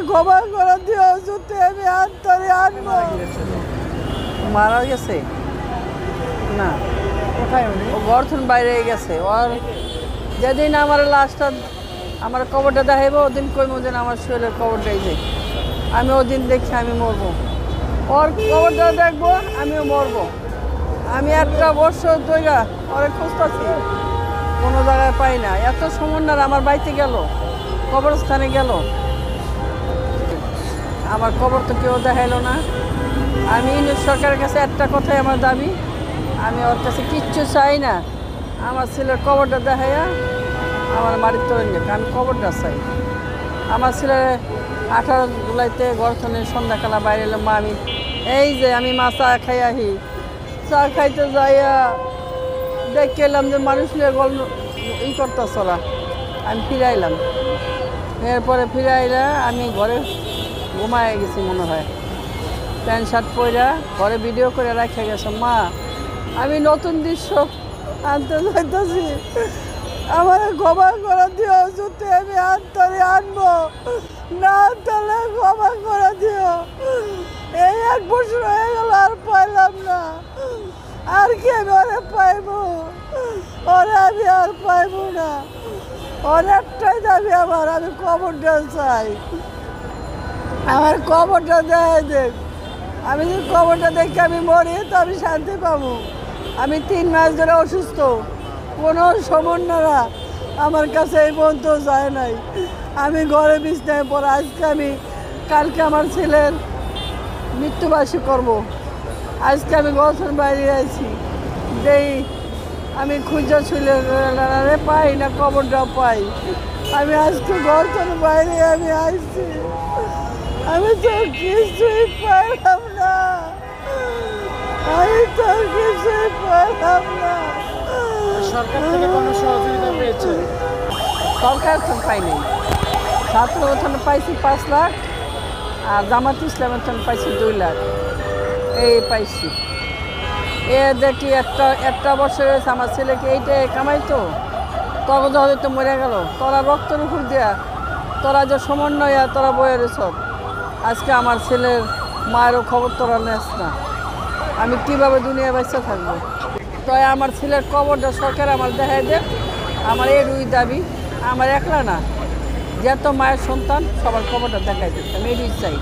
ক্ষমা করে দিও, যদি আমি আন্তরে আনবো। মারা গেছে না, কোথায় উনি? ও গর্থন বাইরে গেছে। ওর যেদিন আমার লাশটা আমার কবরটা দেখাইব ওদিন কইম ওদিন আমার শরীরের কবরটাই যাই। আমি ওদিন দেখি আমি মরবো, ওর কবরটা দেখবো আমিও মরবো। আমি একটা বছর ধইরা ওরে খুঁজতেছি, কোনো জায়গায় পাই না। এত সমন্বয় আমার বাড়িতে গেল, কবরস্থানে গেল, আমার কবর তো কেউ দেখাইলো না। আমি সরকারের কাছে একটা কথাই আমার দাবি, আমি ওর কাছে কিচ্ছু চাই না, আমার ছেলের কবরটা দেখাইয়া আমার বাড়ির তোলে নিয়ে আমি কবরটা চাই। আমার ছেলের 18 জুলাইতে গর্থনের সন্ধ্যাকালা বাইরে এলাম, মা আমি এই যে আমি মা চা খাই আহি, চা খাইতে যাইয়া দেখে এলাম যে মানুষ নিয়ে গল্প করতেছ ওরা। আমি ফিরাইলাম, এরপরে ফিরাইলা আমি ঘরে ঘুমায় গেছি মনে হয়, প্যান্ট শার্ট পরা ঘরে ভিডিও করে রেখে গেছে। মা আমি নতুন দৃশ্য আনতে চাইতেছি, আমার ক্ষমা করে দিও, যদি আমি আন্তরে আনবো, না তাহলে ক্ষমা করে দিও। এই 1 বছর হয়ে গেল আর পাইলাম না, আর কি আমি ওরে পাইবো? ওরে আমি আর পাইবো না। অনেকটাই দাবি আমার, আমি কবরটা চাই, আমার কবরটা দেয় দেখ। আমি যদি কবরটা দেখে আমি মরি তো আমি শান্তি পাবো। আমি 3 মাস ধরে অসুস্থ, কোনো সমন্বয়রা আমার কাছে এই পর্যন্ত যায় নাই। আমি ঘরে বিছনায় পড়ে, কালকে আমার ছেলের মৃত্যুবার্ষিকী করব। আজকে আমি গর্থন বাইরে আছি, দেই আমি খুঁজে ছেলে পাই না, কবরটাও পাই। আমি আজকে গর্থন বাইরে আমি আসছি, আমি তো কিছুই পারলাম না, আমি তো কিছুই পারলাম না। সরকার থেকে কোনো সহযোগিতা পেয়েছে? সরকার তো পাইনি, ছাত্র ওখানে পাইছি 5 লাখ, আর জামাত ইসলামের থেকে পাইছি 2 লাখ, এই পাইছি। এ দেখি একটা বছর হয়েছে আমার ছেলেকে এইটাই কামাইতো, তখন হয়তো মরে গেল। তোরা রক্তের উপর দেয়া, তোরা যে সমন্বয় তোরা বয়ে রেছ, আজকে আমার ছেলের মায়েরও খবর তোরা নেস না, আমি কীভাবে দুনিয়া বেঁচে থাকবো? তাই আমার ছেলের কবরটা সরকার আমার দেখাই দেয়, আমার এই 2 দাবি। আমার একলা না, যত মায়ের সন্তান সবার কবরটা দেখাই দিচ্ছে, আমি এই চাই।